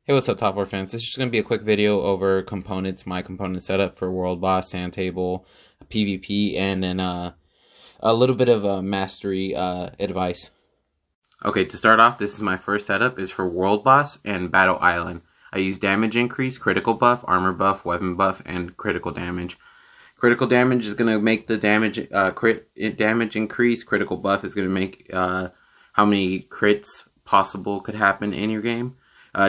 Hey, what's up, Top War fans? This is just going to be a quick video over components, my component setup for World Boss, Sand Table, PvP, and then a little bit of mastery advice. Okay, to start off, this is my first setup. Is for World Boss and Battle Island. I use damage increase, critical buff, armor buff, weapon buff, and critical damage. Critical damage is going to make the damage damage increase. Critical buff is going to make how many crits possible could happen in your game.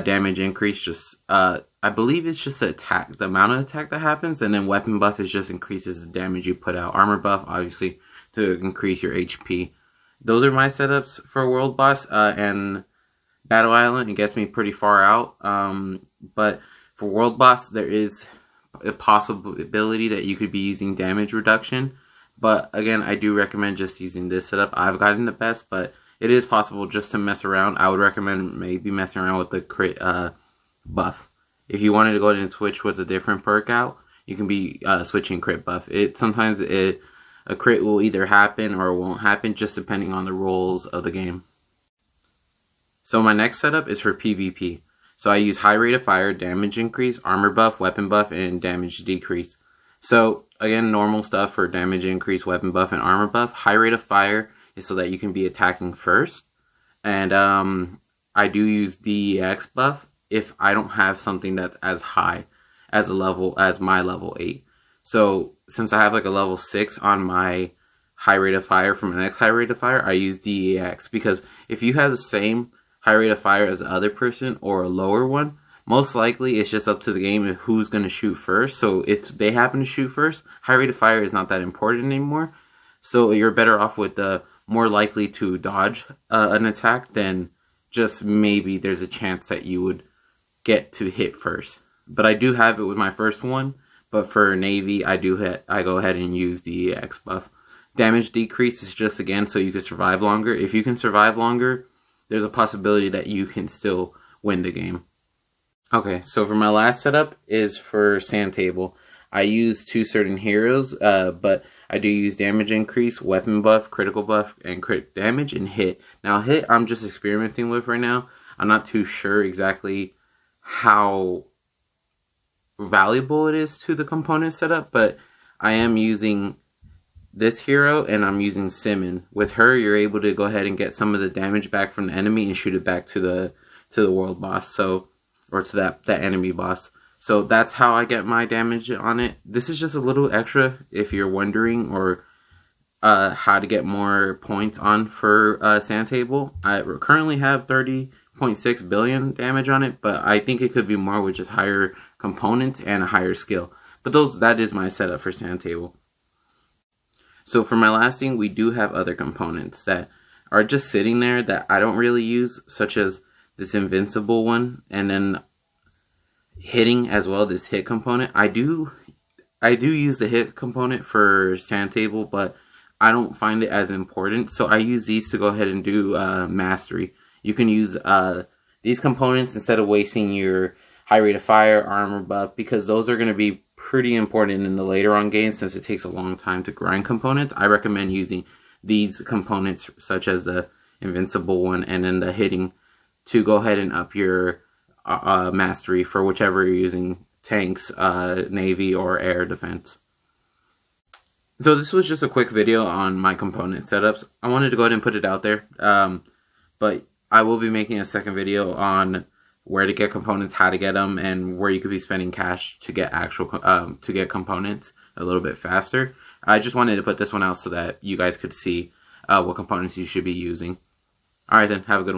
Damage increase just I believe it's just the amount of attack that happens, and then weapon buff is just increases the damage you put out. Armor buff obviously to increase your HP. Those are my setups for World Boss and Battle Island. It gets me pretty far out, but for World Boss there is a possibility that you could be using damage reduction, but again I do recommend just using this setup. I've gotten the best, but it is possible just to mess around. I would recommend maybe messing around with the crit buff. If you wanted to go ahead and switch with a different perk out, you can be switching crit buff. Sometimes a crit will either happen or it won't happen, just depending on the rules of the game. So my next setup is for PvP. So I use high rate of fire, damage increase, armor buff, weapon buff, and damage decrease. So again, normal stuff for damage increase, weapon buff, and armor buff. High rate of fire is so that you can be attacking first, and I do use DEX buff if I don't have something that's as high as a level as my level 8. So since I have like a level 6 on my high rate of fire from my next high rate of fire, I use DEX, because if you have the same high rate of fire as the other person or a lower one, most likely it's just up to the game of who's going to shoot first. So if they happen to shoot first, high rate of fire is not that important anymore. So you're better off with the more likely to dodge an attack than just maybe there's a chance that you would get to hit first. But I do have it with my first one, but for Navy I go ahead and use the EX buff. Damage decrease is just again so you can survive longer. If you can survive longer, there's a possibility that you can still win the game. Okay, so for my last setup is for Sand Table. I use 2 certain heroes, but I do use damage increase, weapon buff, critical buff, and crit damage, and hit. Now hit I'm just experimenting with right now. I'm not too sure exactly how valuable it is to the component setup, but I am using this hero and I'm using Simon. With her you're able to go ahead and get some of the damage back from the enemy and shoot it back to the world boss, or to that enemy boss. So that's how I get my damage on it. This is just a little extra if you're wondering or how to get more points on for Sand Table. I currently have 30.6 billion damage on it, but I think it could be more with just higher components and a higher skill. But that is my setup for Sand Table. So for my last thing, we do have other components that are just sitting there that I don't really use, such as this invincible one, and then hitting as well, this hit component. I do use the hit component for Sand Table, but I don't find it as important, so I use these to go ahead and do mastery. You can use these components instead of wasting your high rate of fire, armor buff, because those are going to be pretty important in the later on games since it takes a long time to grind components. I recommend using these components such as the invincible one and then the hitting to go ahead and up your mastery for whichever you're using, tanks, navy, or air defense. So this was just a quick video on my component setups. I wanted to go ahead and put it out there, but I will be making a second video on where to get components, how to get them, and where you could be spending cash to get to get components a little bit faster. I just wanted to put this one out so that you guys could see what components you should be using. Alright then, have a good one.